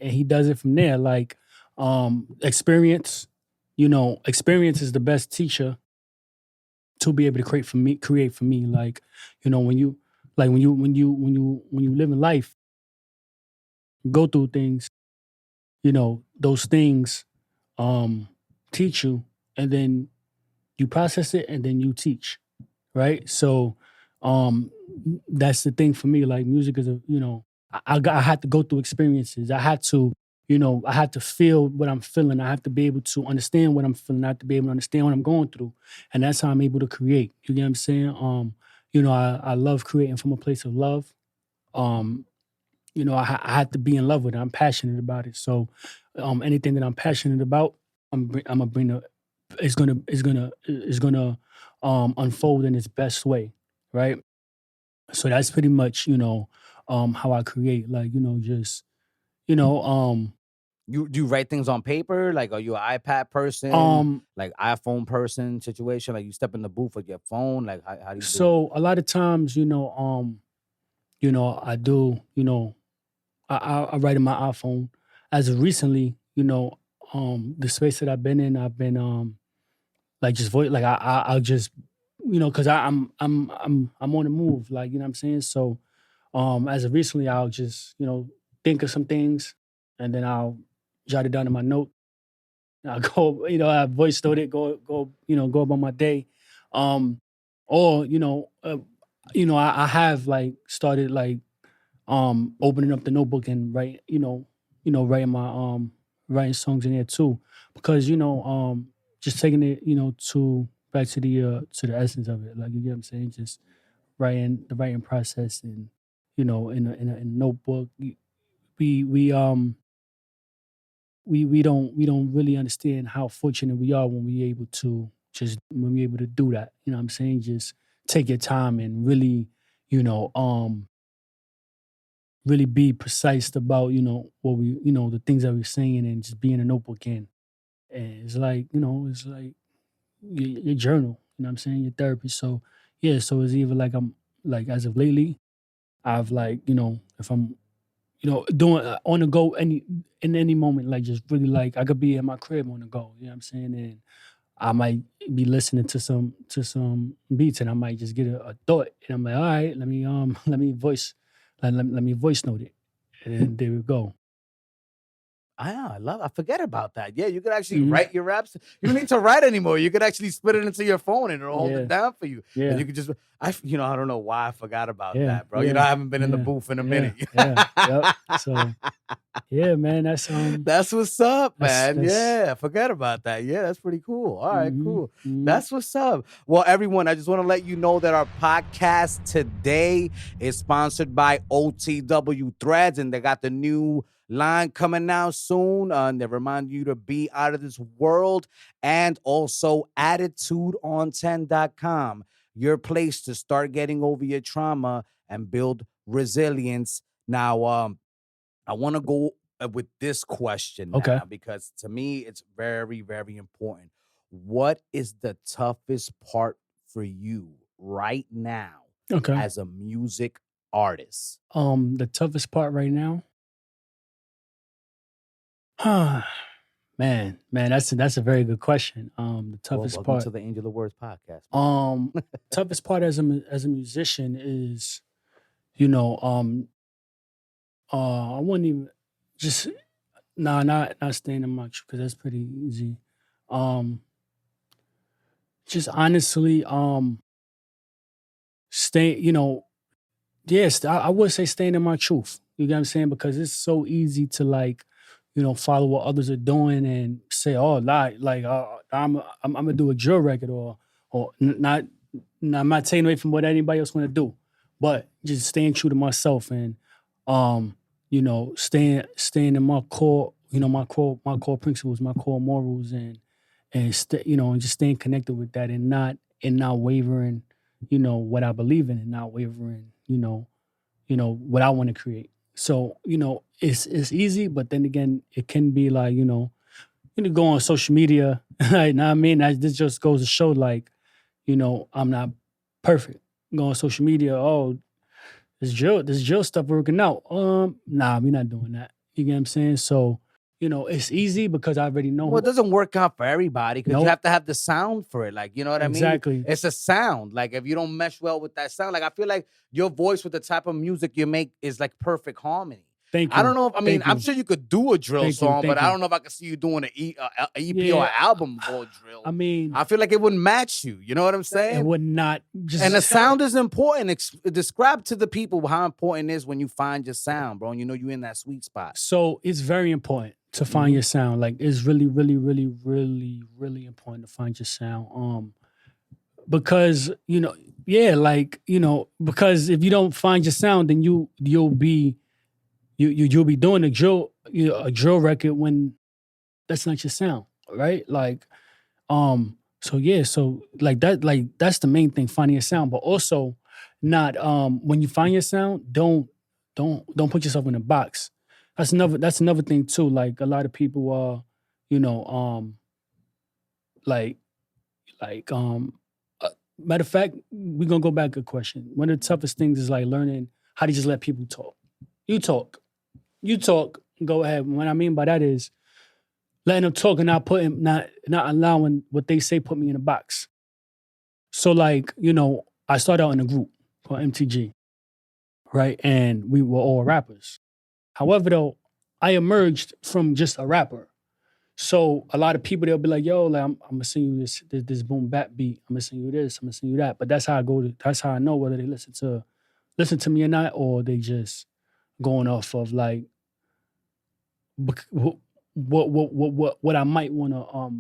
and he does it from there. Like, experience, experience is the best teacher to be able to create for me. Like, when you live in life, go through things, those things teach you, and then you process it, and then you teach, right? So that's the thing for me. Like, music is I had to go through experiences. I had to feel what I'm feeling. I have to be able to understand what I'm feeling. I have to be able to understand what I'm going through, and that's how I'm able to create. You get what I'm saying? I love creating from a place of love. I had to be in love with it. I'm passionate about it. So anything that I'm passionate about, I'm gonna bring it's gonna unfold in its best way, right? So that's pretty much how I create. Like, just you know You do you write things on paper? Like, are you an iPad person? Like iPhone person situation? Like you step in the booth with your phone? Like how do you do it? so a lot of times, I do, I write in my iPhone. As of recently, the space that I've been like just voice, like I'll just, because I'm on the move, like, you know what I'm saying. So as of recently, I'll just think of some things, and then I'll jot it down in my note. I'll go, I voice note it, go about my day, or I have like started like opening up the notebook and writing my writing songs in there too, because just taking it to back to the essence of it, like, you get what I'm saying, just writing the writing process, and in a notebook. We don't really understand how fortunate we are when we're able to do that. You know what I'm saying? Just take your time and really, you know, um, really be precise about, what the things that we're saying, and just be in a notebook, and it's like, it's like your journal, you know what I'm saying? Your therapy. So yeah, so it's either like I'm like, as of lately, I've like, if I'm doing on the go in any moment, like, just really, like, I could be in my crib on the go, you know what I'm saying? And I might be listening to some beats, and I might just get a thought, and I'm like, all right, let me let me voice note it. And then there we go. I forget about that. Yeah, you could actually Mhm. write your raps. You don't need to write anymore. You could actually spit it into your phone and it'll hold Yeah. it down for you. And Yeah. you could just, I don't know why I forgot about Yeah. that, bro. Yeah. I haven't been in the Yeah. booth in a Yeah. minute. Yeah. Yep. So yeah, man, That's what's up, man. that's Yeah, forget about that. Yeah, that's pretty cool. All right, mhm, cool. mhm. That's what's up. Well, everyone, I just want to let you know that our podcast today is sponsored by OTW Threads, and they got the new line coming out soon. And they remind you to be out of this world, and also attitudeon10.com, your place to start getting over your trauma and build resilience. Now, I want to go with this question Okay. now, because to me it's very, very important. What is the toughest part for you right now Okay. as a music artist? The toughest part right now, man, that's a very good question. The Well, toughest welcome part, to the Angel of Words podcast, man. toughest part as a musician is, you know, I wouldn't even just not staying in much, because that's pretty easy. Um, Just honestly, stay, yes, I would say staying in my truth. You get what I'm saying? Because it's so easy to like, follow what others are doing and say, oh, I'm gonna do a drill record not. I'm not taking away from what anybody else want to do, but just staying true to myself and, staying in my core, my core principles, my core morals, and just staying connected with that and not wavering, what I believe in and not wavering, what I want to create. So, it's easy, but then again, it can be like, go on social media. Like, know what I mean? This just goes to show like, I'm not perfect. Go on social media, oh, this drill stuff working out. Nah, we're not doing that. You get what I'm saying? So, it's easy because I already know Well, it doesn't work out for everybody because you Nope. have to have the sound for it. Like, you know what I mean? Exactly. It's a sound. Like, if you don't mesh well with that sound, like, I feel like your voice with the type of music you make is like perfect harmony. Thank you. I don't know if, I'm Thank sure you. you could do a drill Thank you. song, but Thank I you. don't know if I could see you doing an EP or Yeah, an album called drill. I mean, I feel like it wouldn't match you. You know what I'm it saying? would not just. And the sound is important. Describe to the people how important it is when you find your sound, bro, and you know you're in that sweet spot. So it's very important to find your sound. Like it's really, really, really, really, really important to find your sound. Because because if you don't find your sound, then you'll be doing a drill record when that's not your sound, right? Like, so like that's the main thing, finding your sound, but also not when you find your sound, don't put yourself in a box. That's another thing too. Like a lot of people are, like matter of fact, we're gonna go back a question. One of the toughest things is like learning how to just let people talk. You talk, go ahead. What I mean by that is letting them talk and not allowing what they say put me in a box. So like, I started out in a group called MTG, right? And we were all rappers. However, though, I emerged from just a rapper. So a lot of people they'll be like, "Yo, like I'm gonna sing you this boom bap beat. I'm gonna sing you this. I'm gonna sing you that." But that's how that's how I know whether they listen to me or not, or they just going off of like what I might want to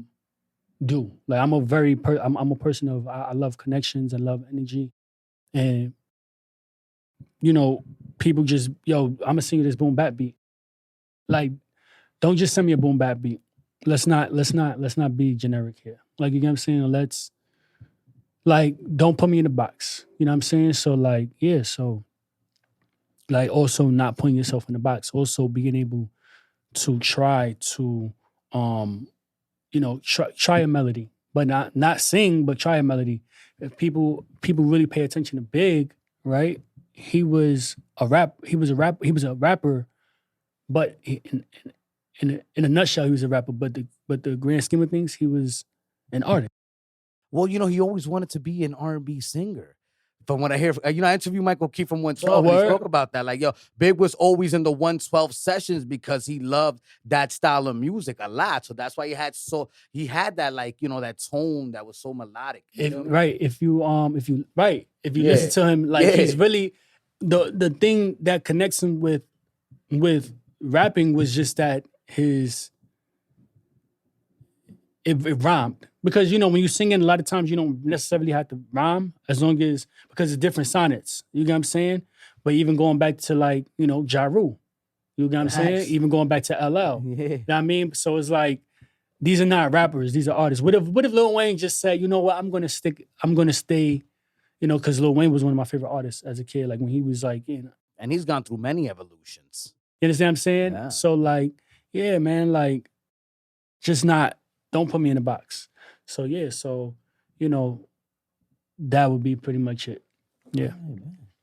do. Like I'm I'm a person of I love connections. I love energy, and people just I'm gonna sing you this boom bap beat. Like, don't just send me a boom bap beat. Let's not be generic here. Like, you know what I'm saying? Let's like don't put me in a box. You know what I'm saying? So like, yeah, so like also not putting yourself in a box. Also being able to try to try a melody, but not sing, but try a melody. If people really pay attention to Big, right? He was a rapper, but in a nutshell, he was a rapper. But the grand scheme of things, he was an artist. Well, he always wanted to be an R&B singer. From what I hear, I interviewed Michael Key from 112, and he spoke about that. Like, Big was always in the 112 sessions because he loved that style of music a lot. So that's why he had that, like, that tone that was so melodic. If you listen to him, like he's really the thing that connects him with rapping was just that it rhymed. Because, when you sing it, a lot of times you don't necessarily have to rhyme because it's different sonnets. You get what I'm saying? But even going back to like, Ja Rule, you get what I'm saying? Even going back to LL. Yeah. You know what I mean? So it's like, these are not rappers, these are artists. What if Lil Wayne just said, you know what, I'm gonna stay, because Lil Wayne was one of my favorite artists as a kid, like when he was like, and he's gone through many evolutions. You understand what I'm saying? Yeah. So like, yeah, man, like don't put me in a box. So yeah, that would be pretty much it. Yeah.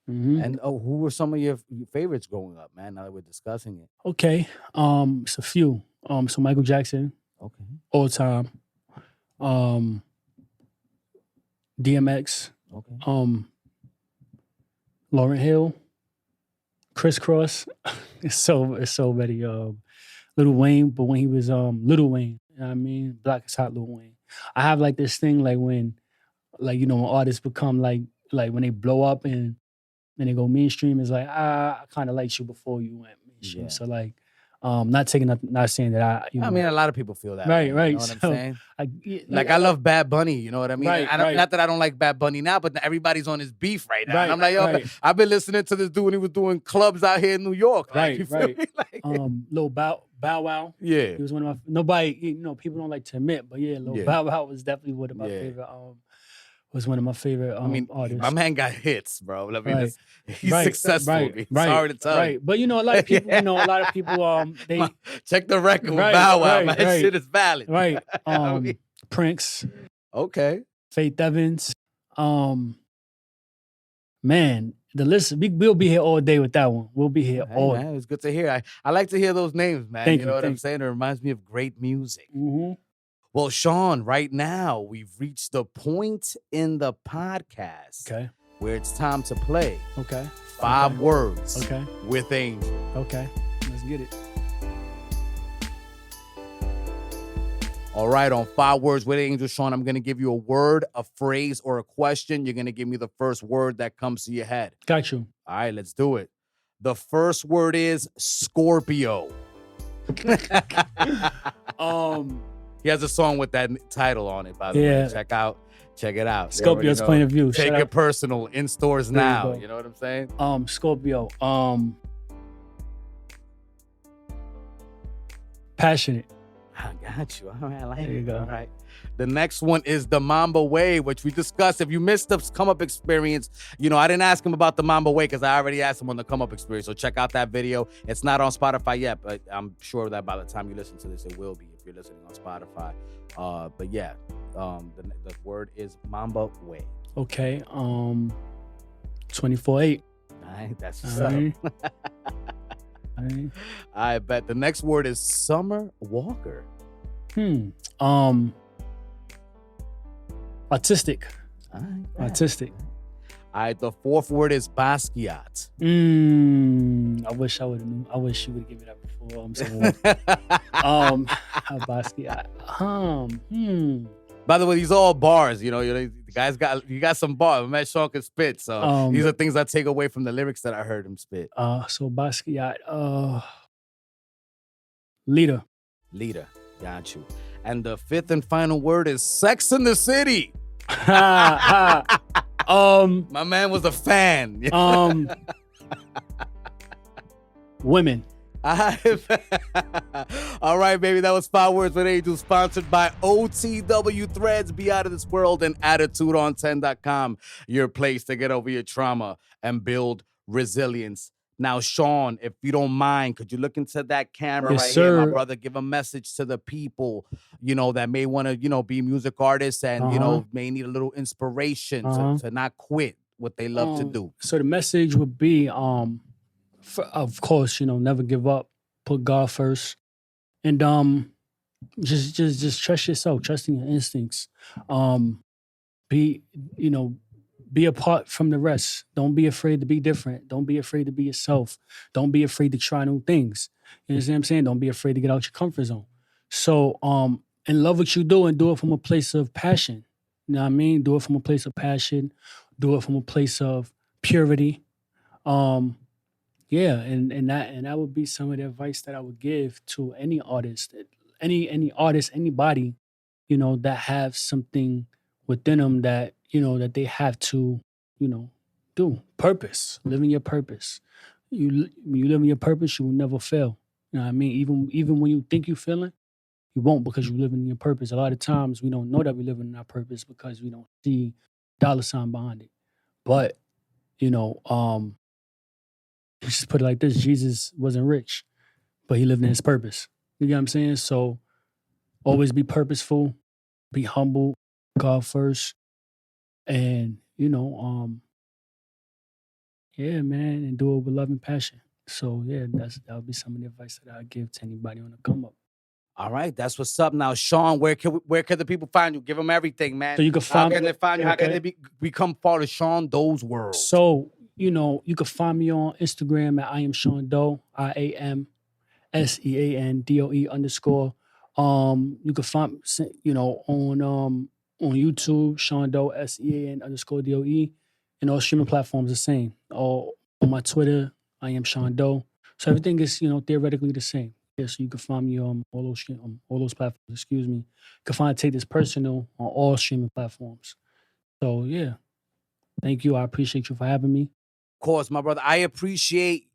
And who were some of your favorites growing up, man? Now that we're discussing it. Okay. It's a few. So Michael Jackson. Okay. All time. DMX. Okay. Lauryn Hill. Crisscross. It's so many. Lil Wayne, but when he was Lil Wayne, you know what I mean? Black is Hot Lil Wayne. I have like this thing like when like, you know, when artists become like when they blow up and they go mainstream, it's like, I kind of liked you before you went mainstream. Yeah. So like, not saying that I mean, a lot of people feel that Right, way, right. you know what I'm So, saying? I love Bad Bunny, you know what I mean? Right, And right. not that I don't like Bad Bunny now, but everybody's on his beef right now. And I'm Right, like, yo, right. I've been listening to this dude when he was doing clubs out here in New York. Like, you feel Right. me? Like, Lil Bow Wow. yeah. He was one of my, nobody, you know, people don't like to admit, but yeah, Lil Yeah. Bow Wow was definitely one of my Yeah. favorite, was one of my favorite I mean, artists. my man got hits, bro. I mean, Right. he's successful. Right. It's hard to tell. Right. But you know, a lot of people, they check the record with Right, Bow Wow. right, Man, right. shit is valid. right. I mean, Prince, okay. Faith Evans, man, the list, we'll be here all day with that one. We'll be here Hey, all man, it's good to hear. I like to hear those names, man. Thank you know you, what I'm thank saying? It reminds me of great music. Mhm. Well, Sean, right now we've reached the point in the podcast Okay. where it's time to play Okay. 5 words Okay. with Angel. Okay. Let's get it. All right, on 5 words with Angel, Sean, I'm going to give you a word, a phrase, or a question. You're going to give me the first word that comes to your head. Got you. All right, let's do it. The first word is Scorpio. He has a song with that title on it, by the way. Check it out. Scorpio's point of view. Take it personal in stores There you now. go. You know what I'm saying? Scorpio. Passionate. I got you. All right, I like There you it. go. All right. The next one is the Mamba Way, which we discussed. If you missed the come up experience, you know, I didn't ask him about the Mamba Way because I already asked him on the come up experience. So check out that video. It's not on Spotify yet, but I'm sure that by the time you listen to this, it will be if you're listening on Spotify. But yeah, the word is Mamba Way. Okay. 24/8. All right, that's what's All up. right. All right. I bet the next word is Summer Walker. Autistic. All right, Autistic. All right, the fourth word is Basquiat. I wish I would have knew. I wish you would give me that before. I'm saying, Basquiat. By the way, these are all bars. You know, the guys got some bars. Man, Sean can spit. So these are things I take away from the lyrics that I heard him spit. So Basquiat. Leader. Got you. And the fifth and final word is Sex in the City. My man was a fan. Women. All right, baby. That was 5 Words with Angel, sponsored by OTW Threads, Be Out of This World, and AttitudeOn10.com, your place to get over your trauma and build resilience. Now, Sean, if you don't mind, could you look into that camera here, my brother? Give a message to the people, you know, that may want to, you know, be music artists and, you know, may need a little inspiration to not quit what they love to do. So the message would be, of course, you know, never give up, put God first, and just trust yourself, trusting your instincts. Be apart from the rest. Don't be afraid to be different. Don't be afraid to be yourself. Don't be afraid to try new things. You know what I'm saying? Don't be afraid to get out your comfort zone. So, and love what you do and do it from a place of passion. You know what I mean? Do it from a place of passion. Do it from a place of purity. And that would be some of the advice that I would give to any artist, anybody, you know, that have something within them that, you know, that they have to, you know, do. Purpose. Living your purpose. When you live in your purpose, you will never fail. You know what I mean? Even when you think you're failing, you won't, because you're living in your purpose. A lot of times we don't know that we're living in our purpose because we don't see dollar sign behind it. But, you know, just put it like this: Jesus wasn't rich, but he lived in his purpose. You know what I'm saying? So always be purposeful, be humble, God first, and, you know, yeah, man, and do it with love and passion. So yeah, that would be some of the advice that I give to anybody on the come up. All right, that's what's up. Now, Sean, where can the people find you? Give them everything, man. So you can find How can they find you? How can they become part of Sean Doe's world? So, you know, you can find me on Instagram at I am Sean Doe, IAMSEANDOE _. You can find, you know, on YouTube, Sean Doe, SEAN_DOE, and all streaming platforms the same. All on my Twitter, I am Sean Doe. So everything is, theoretically the same. Yeah, so you can find me on all those platforms. Excuse me. You can find Take This Personal on all streaming platforms. So yeah, thank you. I appreciate you for having me. Of course, my brother. I appreciate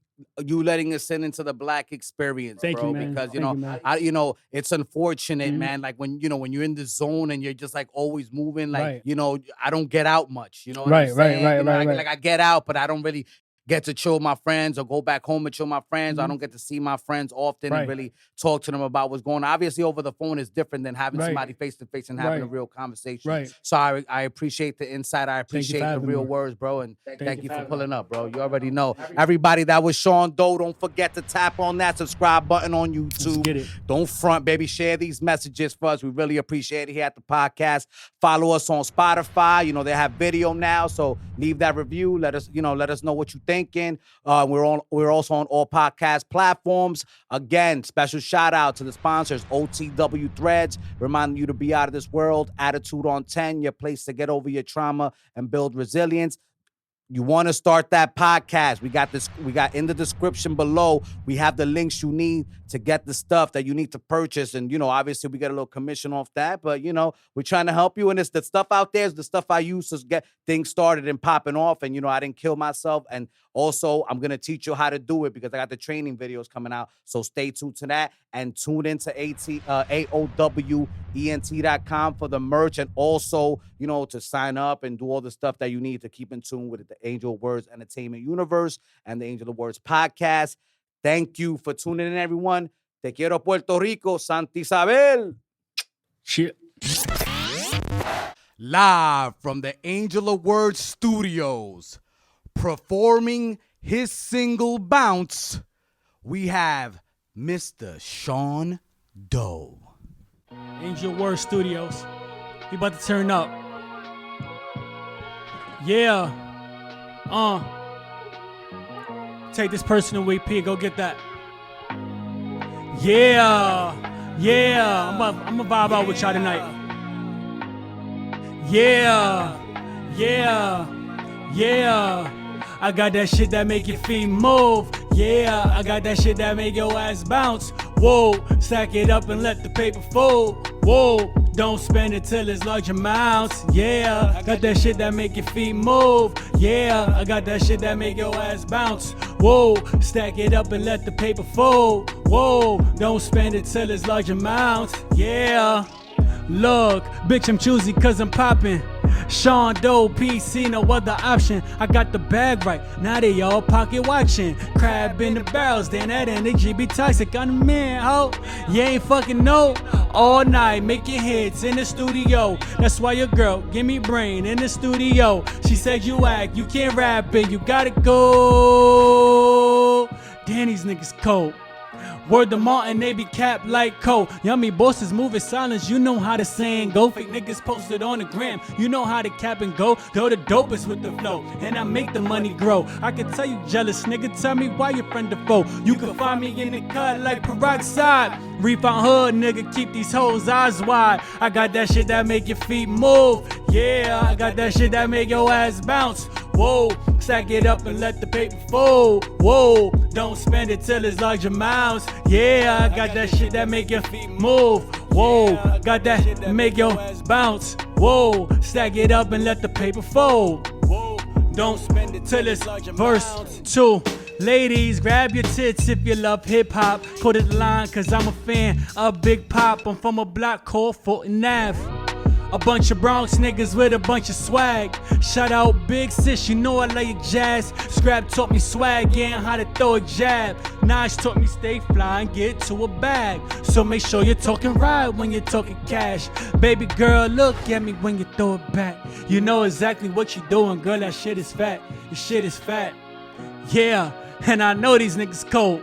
you letting us in into the Black experience, Thank bro. you, man. Because Thank you, man. it's unfortunate, Mhm. man. Like when you're in the zone and you're just like always moving, like Right. I don't get out much. You know what Right, I'm right, saying? right, You know, right, right. like I get out, but I don't really get to chill with my friends or go back home and chill with my friends. I Mhm. don't get to see my friends often and Right. really talk to them about what's going on. Obviously, over the phone is different than having Right. somebody face to face and having a Right. real conversation. Right. So I appreciate the insight. I Thank you appreciate for the having real me. words, bro. And thank you for having pulling me. up, bro. You already know. Everybody, that was Sean Doe. Don't forget to tap on that subscribe button on Let's YouTube. get it. Don't front, baby. Share these messages for us. We really appreciate it here at the podcast. Follow us on Spotify. They have video now, so leave that review. Let us know what you're thinking. We're also on all podcast platforms. Again, special shout out to the sponsors, OTW Threads, reminding you to be out of this world. Attitude on 10, your place to get over your trauma and build resilience. You want to start that podcast. We got in the description below. We have the links you need to get the stuff that you need to purchase. And, obviously we get a little commission off that, but we're trying to help you. And it's the stuff out there is the stuff I use to get things started and popping off. And, I didn't kill myself. And also I'm going to teach you how to do it because I got the training videos coming out. So stay tuned to that and tune into AOWENT.com for the merch. And also, to sign up and do all the stuff that you need to keep in tune with the Angel of Words Entertainment Universe and the Angel of Words podcast. Thank you for tuning in, everyone. Te quiero, Puerto Rico, Santa Isabel. Shit. Live from the Angel of Words studios, performing his single Bounce, we have Mr. Sean Doe. Angel Word Studios. We about to turn up. Yeah. Take This Personal week, P. Go get that. Yeah. I'm gonna vibe out with y'all tonight. Yeah. I got that shit that make your feet move. Yeah, I got that shit that make your ass bounce. Whoa, stack it up and let the paper fold. Whoa, don't spend it till it's large amounts. Yeah, I got that shit that make your feet move. Yeah, I got that shit that make your ass bounce. Whoa, stack it up and let the paper fold. Whoa, don't spend it till it's large amounts. Yeah, look, bitch, I'm choosy cause I'm poppin'. Sean Doe, PC, no other option. I got the bag right, now they all pocket watching. Crab in the barrels, then that energy be toxic. I'm the man, ho. You ain't fucking know. All night, making hits in the studio. That's why your girl give me brain in the studio. She said you act, you can't rap it, you gotta go. Damn, these niggas cold. Word to Martin, they be capped like cold. Yummy bosses moving silence, you know how the saying go. Fake niggas posted on the gram, you know how the cap and go. Though the dopest with the flow, and I make the money grow. I can tell you jealous, nigga, tell me why you friend or foe. You can find me in the cut like peroxide. Refund hood, nigga, keep these hoes eyes wide. I got that shit that make your feet move. Yeah, I got that shit that make your ass bounce. Whoa, stack it up and let the paper fold. Whoa, don't spend it till it's large amounts. Yeah, I got that shit that make your feet move. Whoa, got that that make your ass bounce. Whoa, stack it up and let the paper fold. Whoa, don't spend it till it's large amounts. Verse 2. Ladies, grab your tits if you love hip-hop. Put it line, cause I'm a fan of Big Pop. I'm from a block called Fulton Ave. A bunch of Bronx niggas with a bunch of swag. Shout out Big Sis, you know I like jazz. Scrap taught me swag and how to throw a jab. Naj taught me stay fly and get to a bag. So make sure you're talking right when you're talking cash. Baby girl, look at me when you throw it back. You know exactly what you're doing, girl, that shit is fat. Your shit is fat. Yeah, and I know these niggas cold.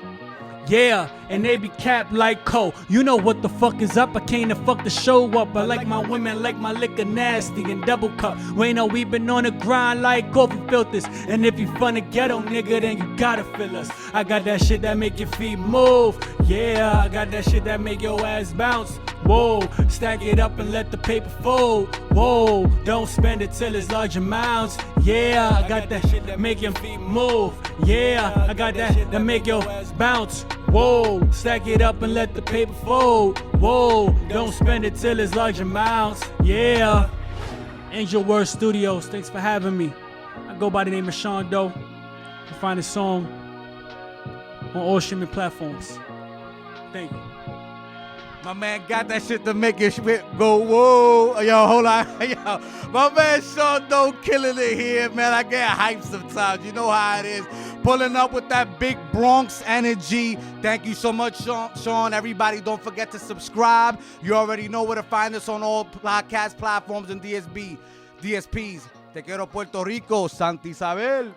Yeah, and they be capped like cold. You know what the fuck is up, I came to fuck the show up. I like my women, like my liquor nasty and double cup. We know we been on the grind like coffee filters. And if you from the ghetto, nigga, then you gotta feel us. I got that shit that make your feet move. Yeah, I got that shit that make your ass bounce. Whoa, stack it up and let the paper fold. Whoa, don't spend it till it's large amounts. Yeah, I got that shit that make your feet move. Yeah, I got that that make your bounce. Whoa, stack it up and let the paper fold. Whoa, don't spend it till it's large amounts. Yeah. Angel Word Studios, thanks for having me. I go by the name of Sean Doe. You can find the song on all streaming platforms. Thank you. My man got that shit to make your shit go, whoa. Yo, hold on. Yo, my man Sean Doe killing it here, man. I get hyped sometimes. You know how it is. Pulling up with that big Bronx energy. Thank you so much, Sean. Everybody, don't forget to subscribe. You already know where to find us on all podcast platforms and DSPs. Te quiero, Puerto Rico, Santa Isabel.